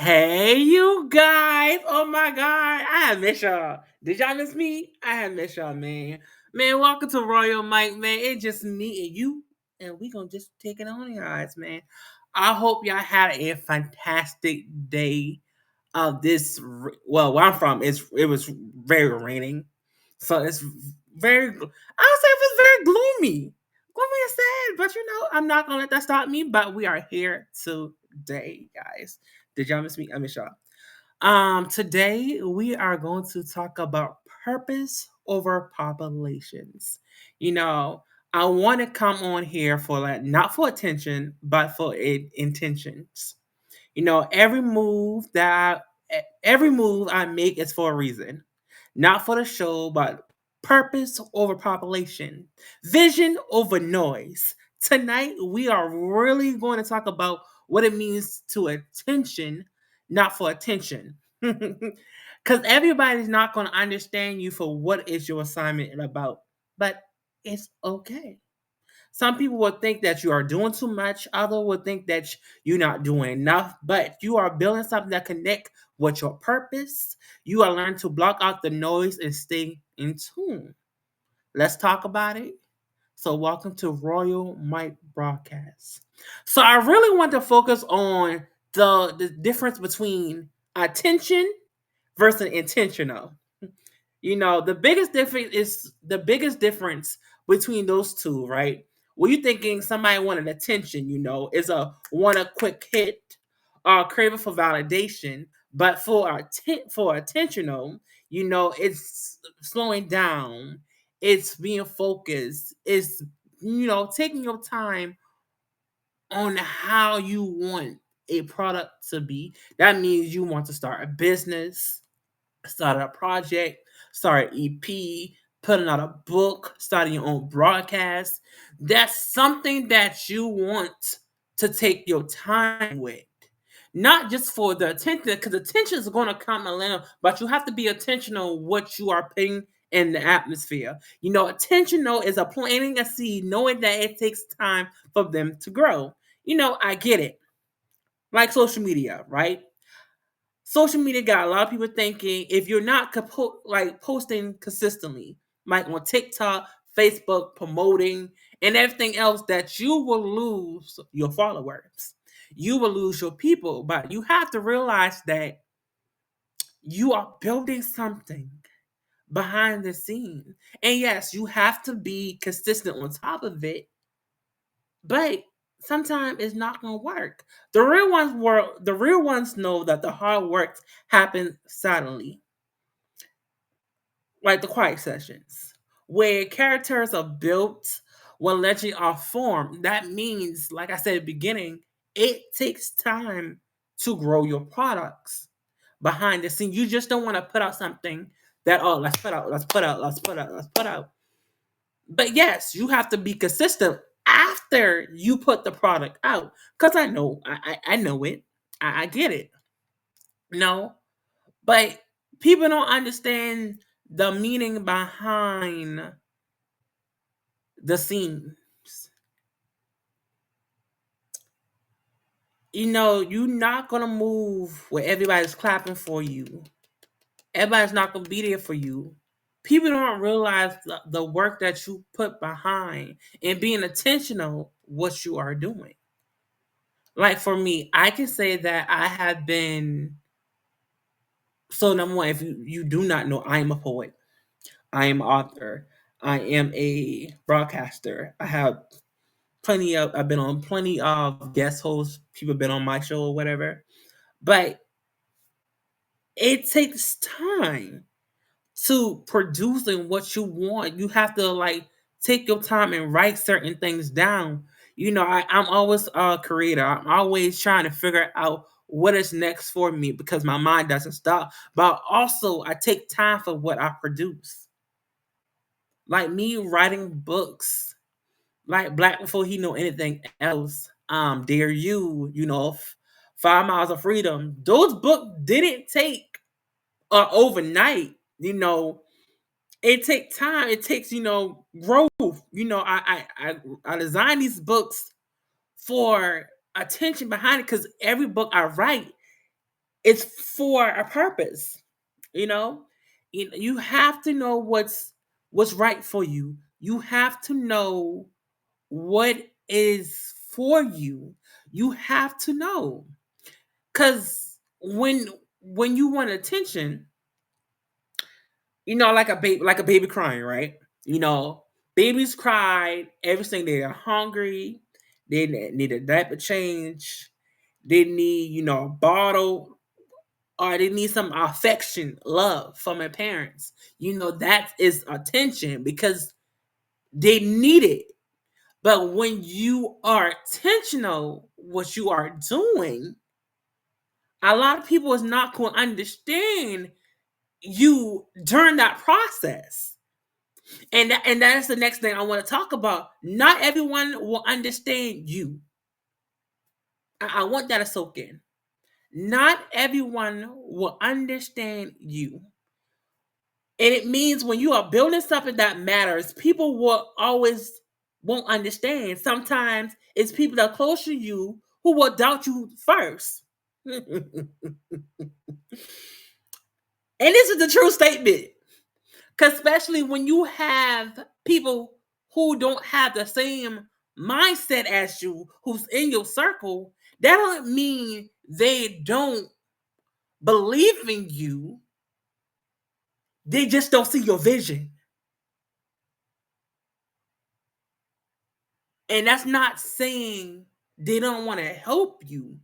Hey, you guys! Oh my god, I have missed y'all. Did y'all miss me? I have missed y'all, man. Man, welcome to Royal Mike, man. It's just me and you, and we gonna just take it on, guys, man. I hope y'all had a fantastic day. Well, where I'm from, it was very raining, so it's very. I would say it was very gloomy, gloomy and sad. But I'm not gonna let that stop me. But we are here today, guys. Did y'all miss me? I miss y'all. Today we are going to talk about purpose over populations. You know, I want to come on here for like not for attention, but for intentions. Every move I make is for a reason, not for the show, but purpose over population, vision over noise. Tonight we are really going to talk about what it means to attention, not for attention. Because everybody's not going to understand you for what is your assignment about, but it's okay. Some people will think that you are doing too much. Others will think that you're not doing enough. But you are building something that connect with your purpose. You are learning to block out the noise and stay in tune. Let's talk about it. So, welcome to Royal Mike Broadcast. So, I really want to focus on the difference between attention versus intentional. The biggest difference between those two, right? Well, you thinking somebody wanted attention, is a want a quick hit or craving for validation, but for attentional, it's slowing down, it's being focused, it's taking your time on how you want a product to be. That means you want to start a business, start a project, start an EP, putting out a book, starting your own broadcast. That's something that you want to take your time with. Not just for the attention, because attention is going to come and land, but you have to be intentional what you are putting in the atmosphere. Intentional is a planting a seed, knowing that it takes time for them to grow. I get it. Like social media, right? Social media got a lot of people thinking if you're not posting consistently, like on TikTok, Facebook, promoting, and everything else, that you will lose your followers. You will lose your people. But you have to realize that you are building something behind the scene. And yes, you have to be consistent on top of it, but sometimes it's not gonna work. The real ones know that the hard work happens silently, like the quiet sessions, where characters are built when legends are formed. That means, like I said at the beginning, it takes time to grow your products behind the scene. You just don't want to put out something that, oh, let's put out, let's put out, let's put out, let's put out. But yes, you have to be consistent after you put the product out. Because I know it. I get it. No, but people don't understand the meaning behind the scenes. You're not gonna move where everybody's clapping for you. Everybody's not gonna be there for you. People don't realize the work that you put behind and being intentional what you are doing. Like for me, I can say that I have been. So number one, if you do not know, I am a poet. I am an author. I am a broadcaster. I've been on plenty of guest hosts. People have been on my show or whatever. But it takes time to producing what you want. You have to take your time and write certain things down. I'm always a creator. I'm always trying to figure out what is next for me because my mind doesn't stop. But also I take time for what I produce. Like me writing books, like Black Before He Know Anything Else, Dare You, 5 Miles of Freedom. Those books didn't take overnight. It takes time. It takes growth. I design these books for attention behind it because every book I write It's for a purpose, you know. You have to know what's right for you. You have to know what is for you. You have to know. Cause when you want attention, like a baby crying, right? You know, babies cry every single day. They're hungry. They need a diaper change. They need, a bottle, or they need some affection, love from their parents. That is attention because they need it. But when you are intentional, what you are doing, a lot of people is not going to understand you during that process. And that's the next thing I want to talk about. Not everyone will understand you. I want that to soak in. Not everyone will understand you. And it means when you are building something that matters, people will always won't understand. Sometimes it's people that are close to you who will doubt you first. And this is the true statement. Because especially when you have people who don't have the same mindset as you, who's in your circle, that don't mean they don't believe in you. They just don't see your vision. And that's not saying they don't want to help you.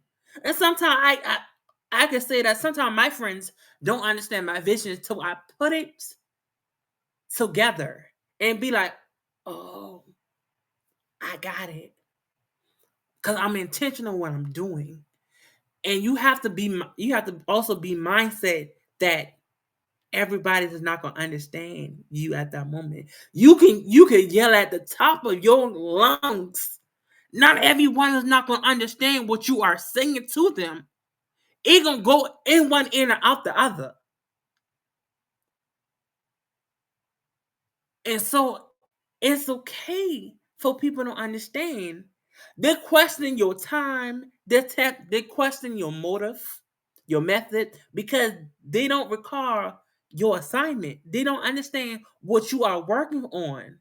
And sometimes I can say that sometimes my friends don't understand my vision until I put it together and be like, oh, I got it. Because I'm intentional what I'm doing. And you have to also be mindset that everybody is not going to understand you at that moment. You can yell at the top of your lungs. Not everyone is not going to understand what you are saying to them. It going to go in one ear and out the other. And so it's okay for people to understand. They're questioning your time. They question your motive, your method, because they don't recall your assignment. They don't understand what you are working on.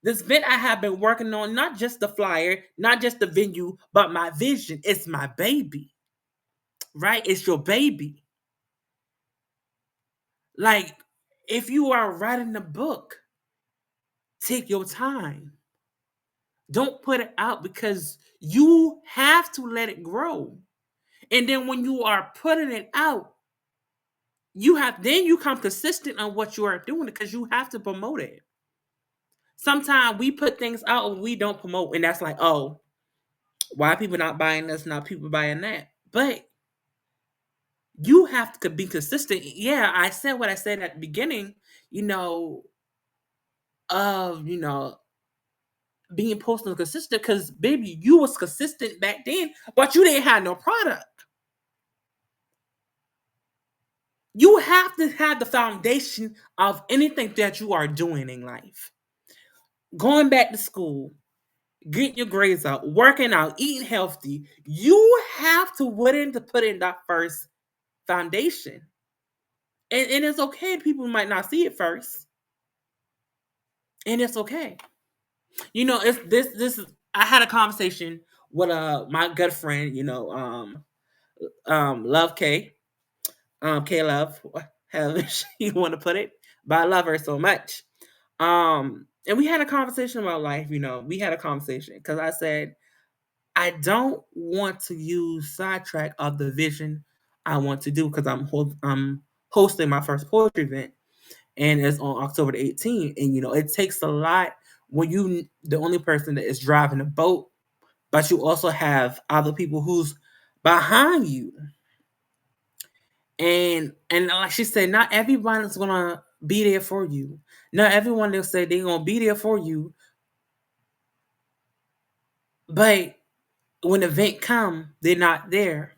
This event I have been working on, not just the flyer, not just the venue, but my vision. It's my baby, right? It's your baby. Like, if you are writing a book, take your time. Don't put it out because you have to let it grow. And then when you are putting it out, you come consistent on what you are doing because you have to promote it. Sometimes we put things out and we don't promote, and that's like, oh, why are people not buying this? Not people buying that. But you have to be consistent. Yeah, I said what I said at the beginning, you know, of being posting consistent because baby, you was consistent back then, but you didn't have no product. You have to have the foundation of anything that you are doing in life. Going back to school, getting your grades out, working out, eating healthy. You have to put in that first foundation. And it's okay. People might not see it first. And it's okay. It's this is I had a conversation with my good friend, Love K. K Love, however you want to put it. But I love her so much. And we had a conversation about life, we had a conversation because I said, I don't want to use sidetrack of the vision I want to do because I'm hosting my first poetry event and it's on October the 18th. And it takes a lot when you the only person that is driving the boat, but you also have other people who's behind you. And like she said, not everyone is gonna be there for you. Not everyone will say they're gonna be there for you. But when the event come, they're not there.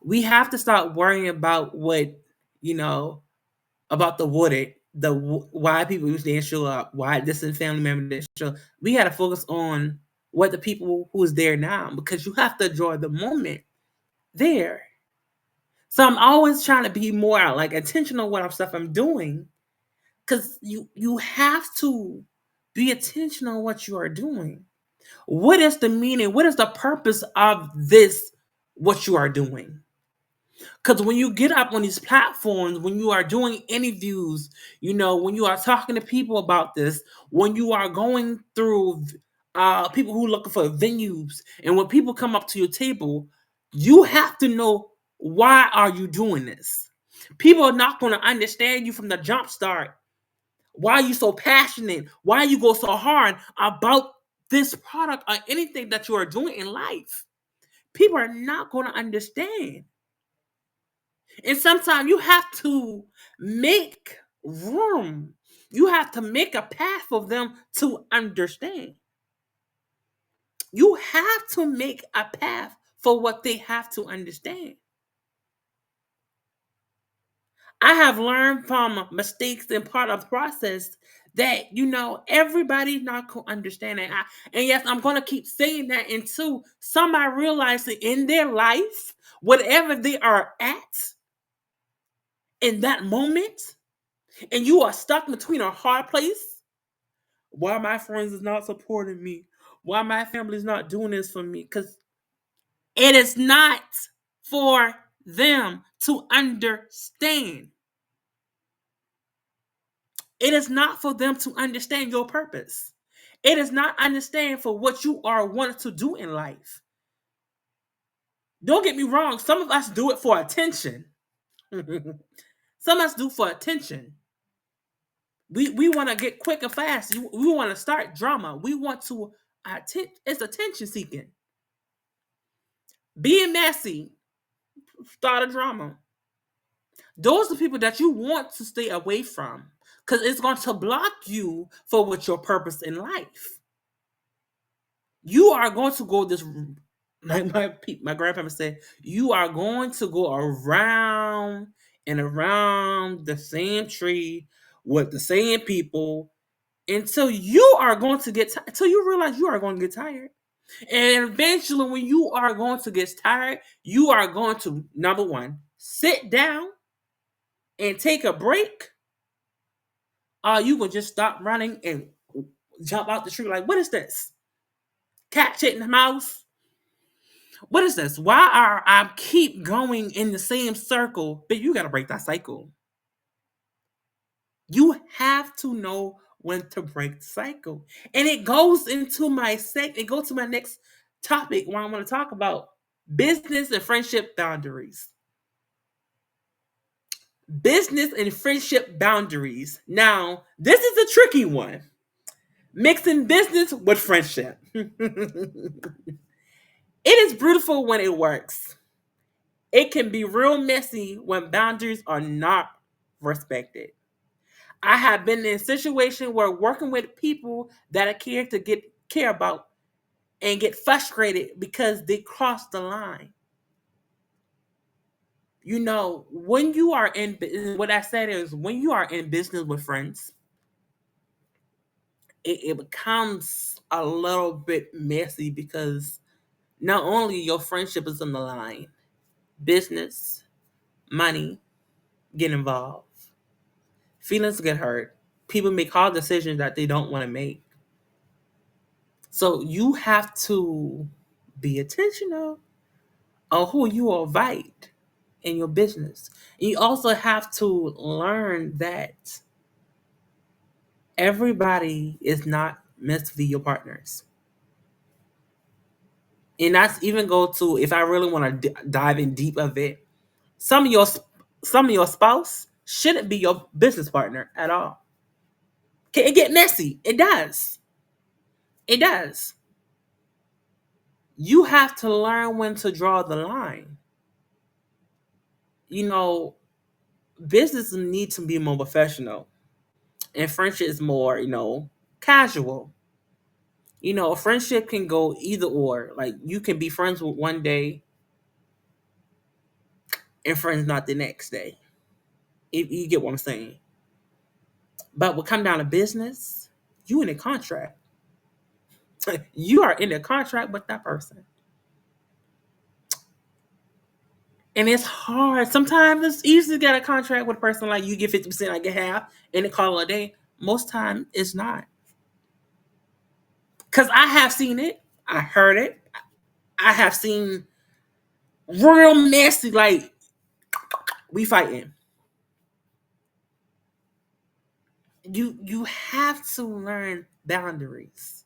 We have to start worrying about about the why people usually didn't show up, why this and family member didn't show up. We got to focus on what the people who is there now because you have to enjoy the moment there. So I'm always trying to be more like intentional with stuff I'm doing, because you have to be intentional what you are doing. What is the meaning? What is the purpose of this? What you are doing? Because when you get up on these platforms, when you are doing interviews, when you are talking to people about this, when you are going through people who are looking for venues, and when people come up to your table, you have to know, why are you doing this? People are not going to understand you from the jump start. Why are you so passionate? Why you go so hard about this product or anything that you are doing in life? People are not going to understand. And sometimes you have to make room. You have to make a path for them to understand. You have to make a path for what they have to understand. I have learned from mistakes and part of the process that everybody's not gonna understand it. And yes, I'm gonna keep saying that until somebody realizes in their life, whatever they are at in that moment, and you are stuck between a hard place. Why my friends is not supporting me? Why my family is not doing this for me? Because it is not for them to understand. It is not for them to understand your purpose. It is not understand for what you are wanting to do in life. Don't get me wrong. Some of us do it for attention. Some of us do for attention. We want to get quick and fast. We want to start drama. We want to it's attention seeking. Being messy, start a drama. Those are people that you want to stay away from, because it's going to block you for what your purpose in life. You are going to go this, like my grandpa said, you are going to go around and around the same tree with the same people until you are going to until you realize you are going to get tired. And eventually, when you are going to get tired, you are going to, number one, sit down and take a break, or you can just stop running and jump out the tree. Like, what is this? Cat shit in the mouse? What is this? Why are I keep going in the same circle? But you got to break that cycle. You have to know when to break the cycle. And it goes into it goes to my next topic where I want to talk about business and friendship boundaries. Business and friendship boundaries. Now, this is a tricky one. Mixing business with friendship. It is beautiful when it works. It can be real messy when boundaries are not respected. I have been in a situation where working with people that I care about and get frustrated because they cross the line. When you are what I said is, when you are in business with friends, it becomes a little bit messy, because not only your friendship is on the line, business, money get involved, feelings get hurt, people make hard decisions that they don't want to make. So you have to be intentional on who you invite in your business. You also have to learn that everybody is not meant to be your partners. And that's even go to, if I really want to dive in deep of it, some of your spouse shouldn't be your business partner at all. Can it get messy? It does. It does. You have to learn when to draw the line. You know, business needs to be more professional, and friendship is more, casual. A friendship can go either or. Like, you can be friends with one day and friends not the next day. If you get what I'm saying. But when come down to business, you in a contract. You are in a contract with that person. And it's hard. Sometimes it's easy to get a contract with a person like you get 50%, I get half, and they call it a day. Most time it's not. Because I have seen it. I heard it. I have seen real nasty, like, we fighting. You have to learn boundaries.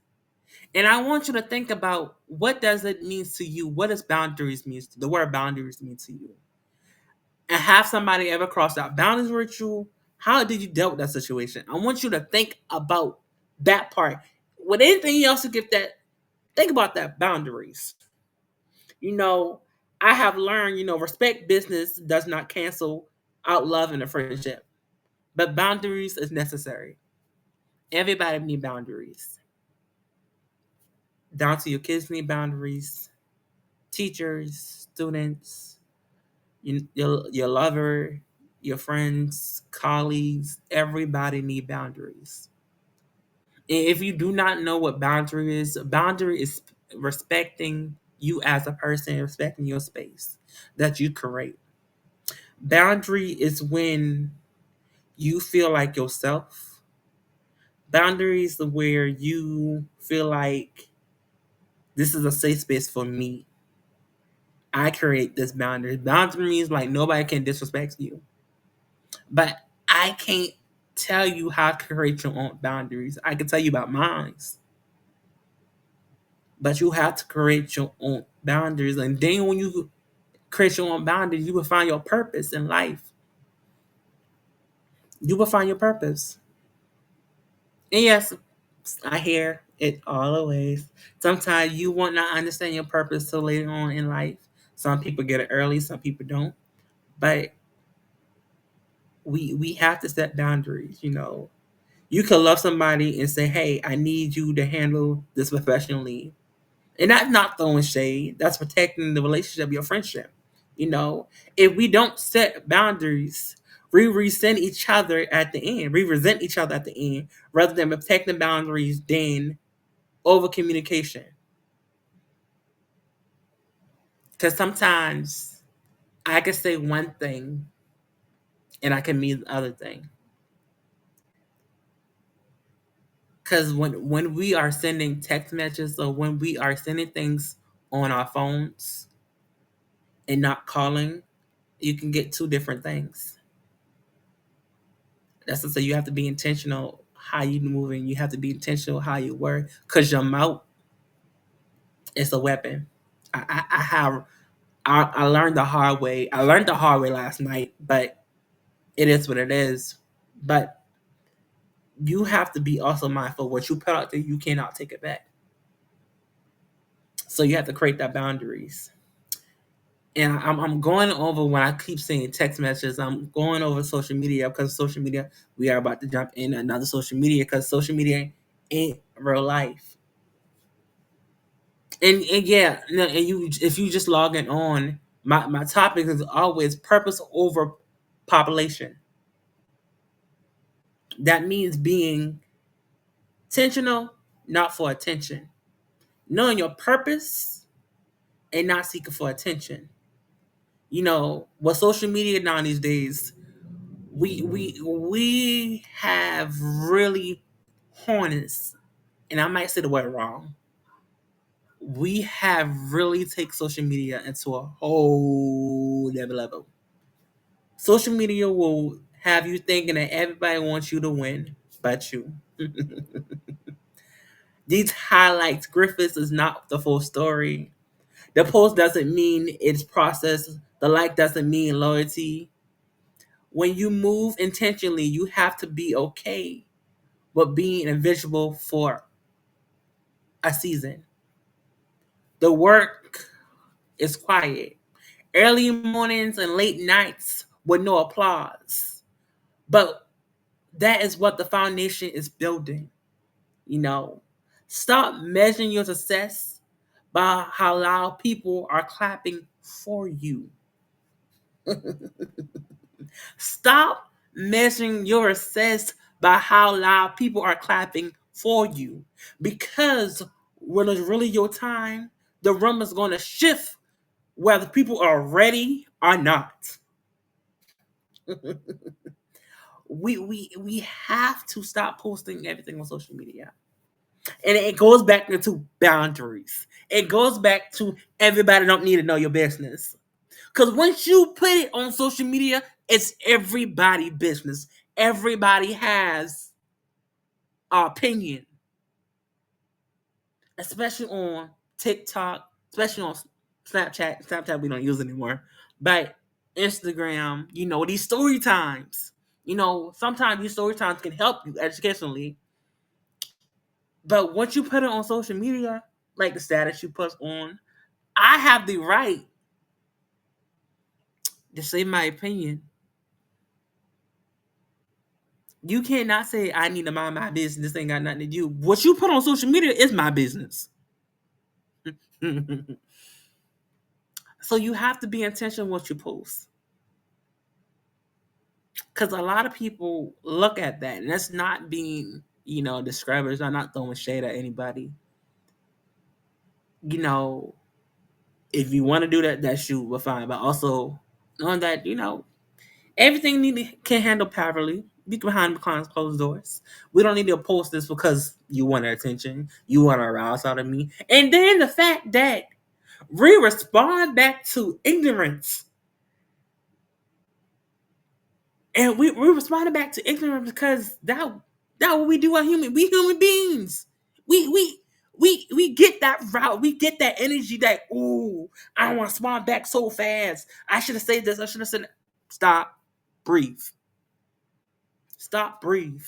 And I want you to think about, what does it mean to you? What does boundaries mean? The word boundaries mean to you? And have somebody ever crossed out boundaries with you? How did you deal with that situation? I want you to think about that part. With anything else to get that, think about that boundaries. You know, I have learned, respect business does not cancel out love and a friendship. But boundaries is necessary. Everybody need boundaries. Down to your kids need boundaries. Teachers, students, your lover, your friends, colleagues, everybody need boundaries. And if you do not know what boundary is respecting you as a person, respecting your space that you create. Boundary is when you feel like yourself. Boundaries are where you feel like this is a safe space for me. I create this boundary. Boundary means like nobody can disrespect you. But I can't tell you how to create your own boundaries. I can tell you about mine. But you have to create your own boundaries. And then when you create your own boundaries, you will find your purpose in life. You will find your purpose. And yes, I hear it all the ways. Sometimes you won't not understand your purpose till later on in life. Some people get it early, some people don't. But we have to set boundaries, You can love somebody and say, hey, I need you to handle this professionally. And that's not throwing shade. That's protecting the relationship, your friendship. If we don't set boundaries, we resent each other at the end. We resent each other at the end rather than protecting boundaries than over communication. Because sometimes I can say one thing and I can mean the other thing. Because when we are sending text messages or when we are sending things on our phones and not calling, you can get two different things. That's to say you have to be intentional how you moving. You have to be intentional how you work. Because your mouth is a weapon. I learned the hard way. I learned the hard way last night, but it is what it is. But you have to be also mindful what you put out there, you cannot take it back. So you have to create that boundaries. And I'm going over when I keep saying text messages. I'm going over social media because social media. We are about to jump in another social media because social media ain't real life. And yeah, and you if you just logging on, my topic is always purpose over population. That means being intentional, not for attention. Knowing your purpose and not seeking for attention. With social media now these days, we have really harnessed, and I might say the word wrong. We have really take social media into a whole other level. Social media will have you thinking that everybody wants you to win, but you. These highlights, Griffiths is not the full story. The post doesn't mean it's processed. The like doesn't mean loyalty. When you move intentionally, you have to be okay with being invisible for a season. The work is quiet. Early mornings and late nights with no applause. But that is what the foundation is building. You know, Stop measuring your success by how loud people are clapping for you. Stop measuring your success by how loud people are clapping for you. Because when it's really your time, the room is going to shift whether people are ready are not. We have to stop posting everything on social media. And it goes back into boundaries. It goes back to everybody don't need to know your business. Because once you put it on social media, it's everybody business. Everybody has an opinion, especially on TikTok, especially on Snapchat. Snapchat we don't use anymore. But Instagram, these story times. Sometimes these story times can help you educationally. But once you put it on social media, like the status you put on, I have the right to say my opinion. You cannot say I need to mind my business. This ain't got nothing to do. What you put on social media is my business. So you have to be intentional what you post. Because a lot of people look at that, and that's not being, describers. I'm not throwing shade at anybody. If you want to do that, that's you, we're fine. But also knowing that, everything can handle privately. Be behind closed doors. We don't need to post this because you want attention. You want to arouse out of me. And then the fact that we respond back to ignorance. And we responded back to ignorance because that what we do as we human beings. We get that route. We get that energy that, ooh, I want to respond back so fast. I should have said this. I should have said that. Stop. Breathe. Stop, breathe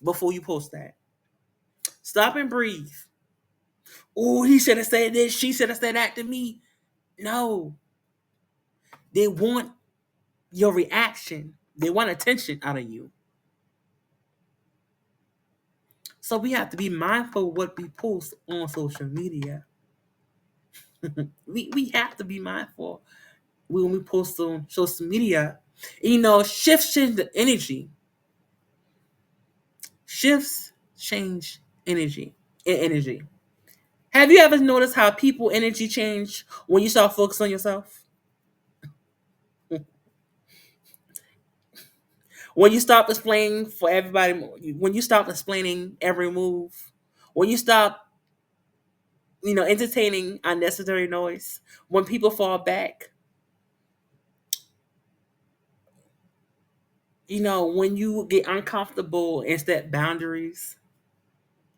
before you post that. Stop and breathe. Oh, he should have said this. She should have said that to me. No. They want your reaction. They want attention out of you. So we have to be mindful of what we post on social media. we have to be mindful when we post on social media. Shifts change the energy. Shifts change energy. Have you ever noticed how people energy change when you start focusing on yourself? When you stop explaining for everybody, when you stop explaining every move, when you stop, entertaining unnecessary noise, when people fall back, when you get uncomfortable and set boundaries,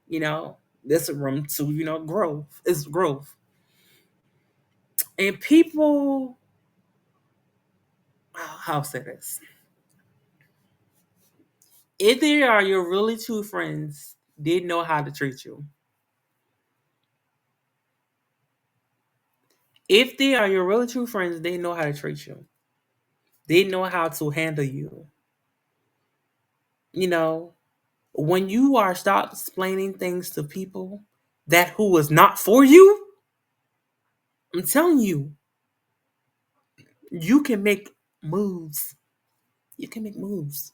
there's a room to, growth. It's growth. And people, how I'll say this. If they are your really true friends, they know how to treat you. If they are your really true friends, they know how to treat you. They know how to handle you. You know, when you are stop explaining things to people that who is not for you, I'm telling you, you can make moves. You can make moves.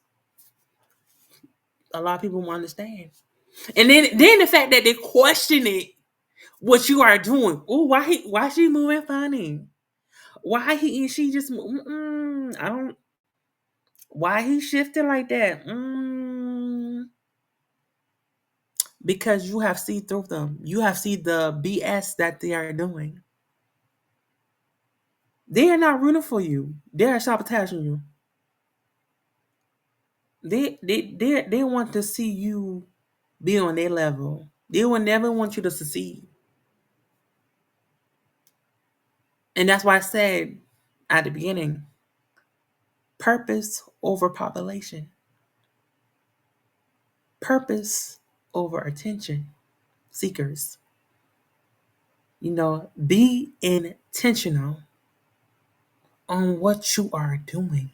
A lot of people won't understand. And then the fact that they question it, what you are doing. Oh, why she moving funny? Why she just I don't why he shifted like that? Because you have seen through them. You have seen the BS that they are doing. They are not rooting for you. They are sabotaging you. They want to see you be on their level. They will never want you to succeed. And that's why I said at the beginning, purpose over population. Purpose over attention seekers. Be intentional on what you are doing.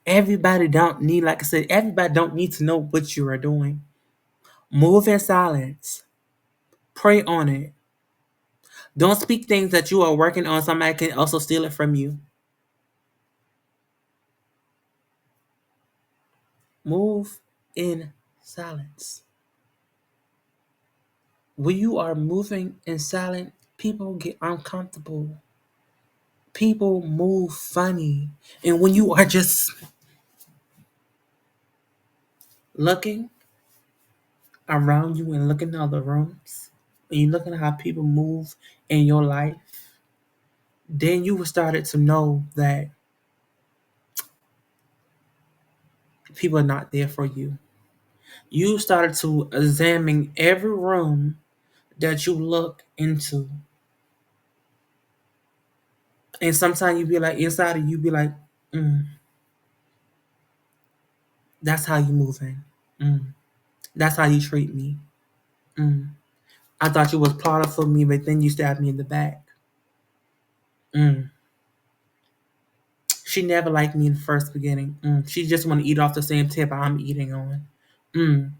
Everybody don't need, like I said, everybody don't need to know what you are doing. Move in silence. Pray on it. Don't speak things that you are working on. Somebody can also steal it from you. Move in silence. When you are moving in silence, people get uncomfortable. people move funny. And when you are just looking around you and looking at other rooms, and you're looking at how people move in your life, then you started to know that people are not there for you. You started to examine every room that you look into. And sometimes you be like, inside of you be like, mm, that's how you moving. Mm, that's how you treat me. Mm, I thought you was plotting for me, but then you stabbed me in the back. Mm, she never liked me in the first beginning. She just want to eat off the same tip I'm eating on. Mm,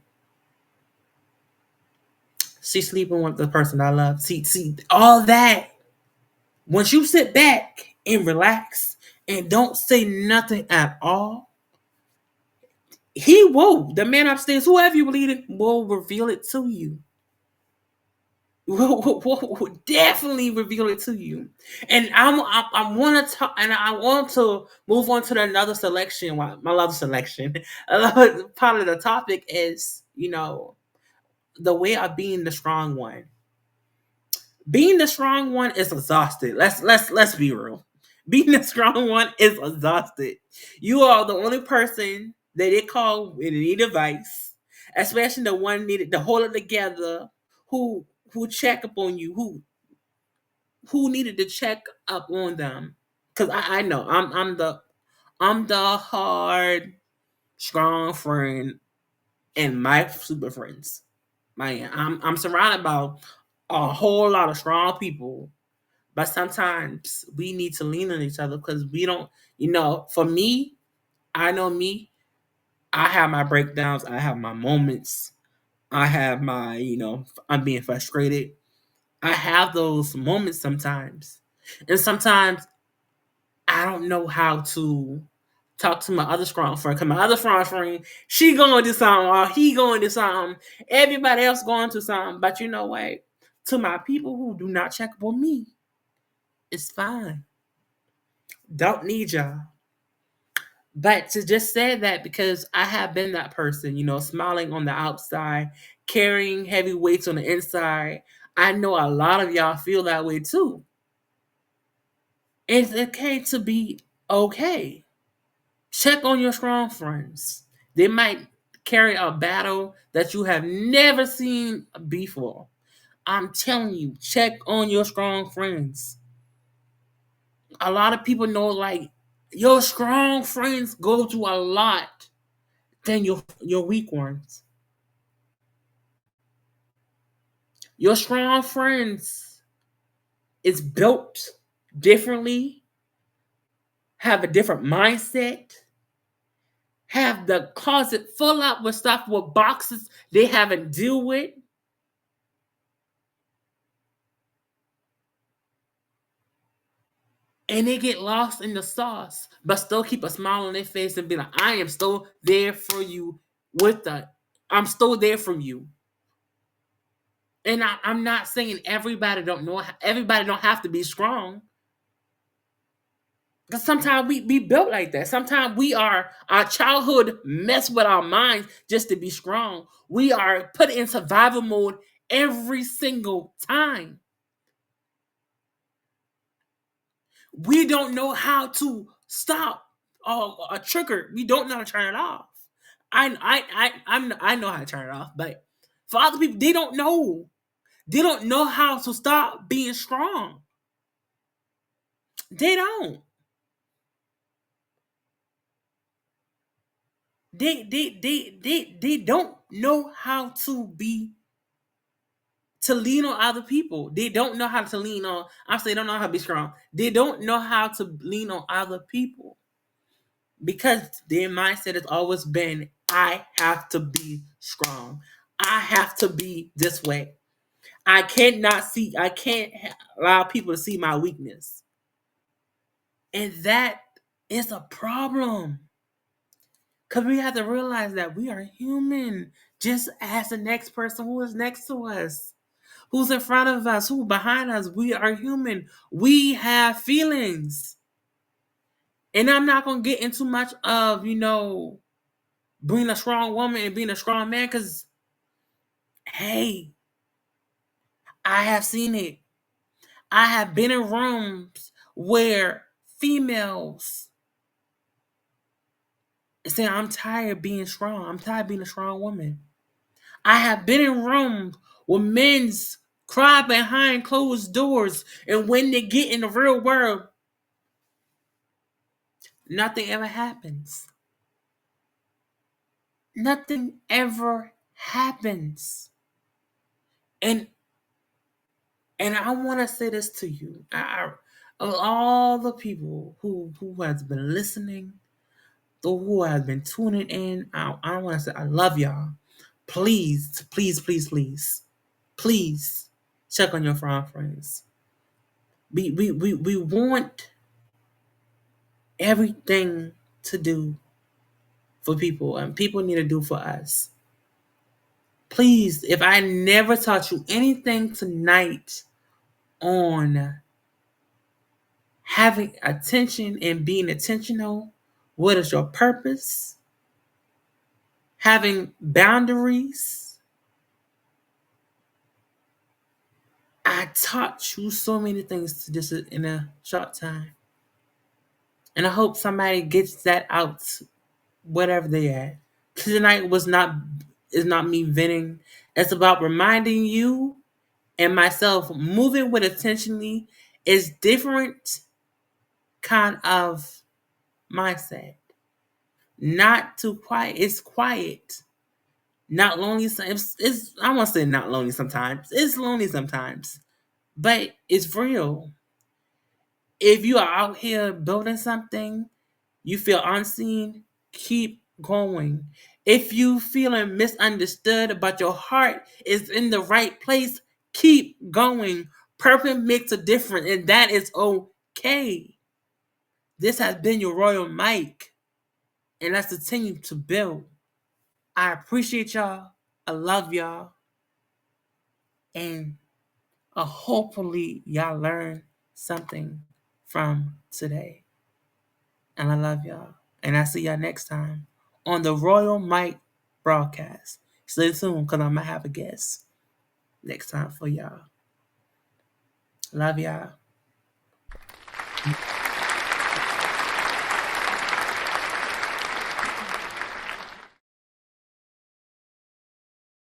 she sleeping with the person I love. See, all that. Once you sit back and relax and don't say nothing at all, he will, the man upstairs, whoever you believe it, will reveal it to you. Will definitely reveal it to you. And I want to talk, and I want to move on to another selection. My love selection. Another part of the topic is, the way of being the strong one. Being the strong one is exhausted. Let's be real. Being the strong one is exhausted. You are the only person that they call with any device, especially the one needed to hold it together, who check up on you, who needed to check up on them. Cause I know I'm the hard, strong friend and my super friends. I'm surrounded by a whole lot of strong people, but sometimes we need to lean on each other because we don't. For me, I know me. I have my breakdowns. I have my moments. I have my, I'm being frustrated. I have those moments sometimes, and sometimes I don't know how to talk to my other strong friend. Cause my other strong friend, she going to do something, or he going to do something. Everybody else going to something. But you know what? To my people who do not check up on me, it's fine. Don't need y'all. But to just say that because I have been that person, smiling on the outside, carrying heavy weights on the inside. I know a lot of y'all feel that way too. It's okay to be okay. Check on your strong friends. They might carry a battle that you have never seen before. I'm telling you, check on your strong friends. A lot of people know, like, your strong friends go through a lot than your weak ones. Your strong friends is built differently, have a different mindset, have the closet full up with stuff with boxes they haven't deal with. And they get lost in the sauce, but still keep a smile on their face and be like, I am still there for you I'm still there for you. And I'm not saying everybody don't have to be strong. Because sometimes we be built like that. Sometimes our childhood mess with our minds just to be strong. We are put in survival mode every single time. We don't know how to stop a trigger. We don't know how to turn it off. I know how to turn it off, but for other people, they don't know. They don't know how to stop being strong. They don't. They don't know how to lean on other people. They don't know how to lean on. I say, they don't know how to be strong. They don't know how to lean on other people because their mindset has always been, I have to be strong. I have to be this way. I can't allow people to see my weakness. And that is a problem. Because we have to realize that we are human, just as the next person who is next to us. who's in front of us, who behind us. We are human. We have feelings. And I'm not going to get into much of, being a strong woman and being a strong man because, hey, I have seen it. I have been in rooms where females say, I'm tired of being strong. I'm tired of being a strong woman. I have been in rooms where men's cry behind closed doors, and when they get in the real world, nothing ever happens. Nothing ever happens. And I want to say this to you. Of all the people who has been listening, who has been tuning in, I want to say I love y'all. Please, please, please, please, please check on your friends. We want everything to do for people, and people need to do for us. Please, if I never taught you anything tonight on having attention and being intentional, what is your purpose? Having boundaries. I taught you so many things to this in a short time. And I hope somebody gets that out, whatever they at. Tonight is not me venting. It's about reminding you and myself moving with intentionally is different kind of mindset. Not too quiet. It's quiet. Not lonely. It's I want to say not lonely sometimes. It's lonely sometimes, but it's real. If you are out here building something, you feel unseen, keep going. If you feeling misunderstood, but your heart is in the right place, keep going. Purpose makes a difference, and that is okay. This has been your Royal Mike, and let's continue to build. I appreciate y'all. I love y'all. And hopefully y'all learn something from today. And I love y'all. And I see y'all next time on the Royal Mike broadcast. Stay tuned because I'm going to have a guest next time for y'all. Love y'all.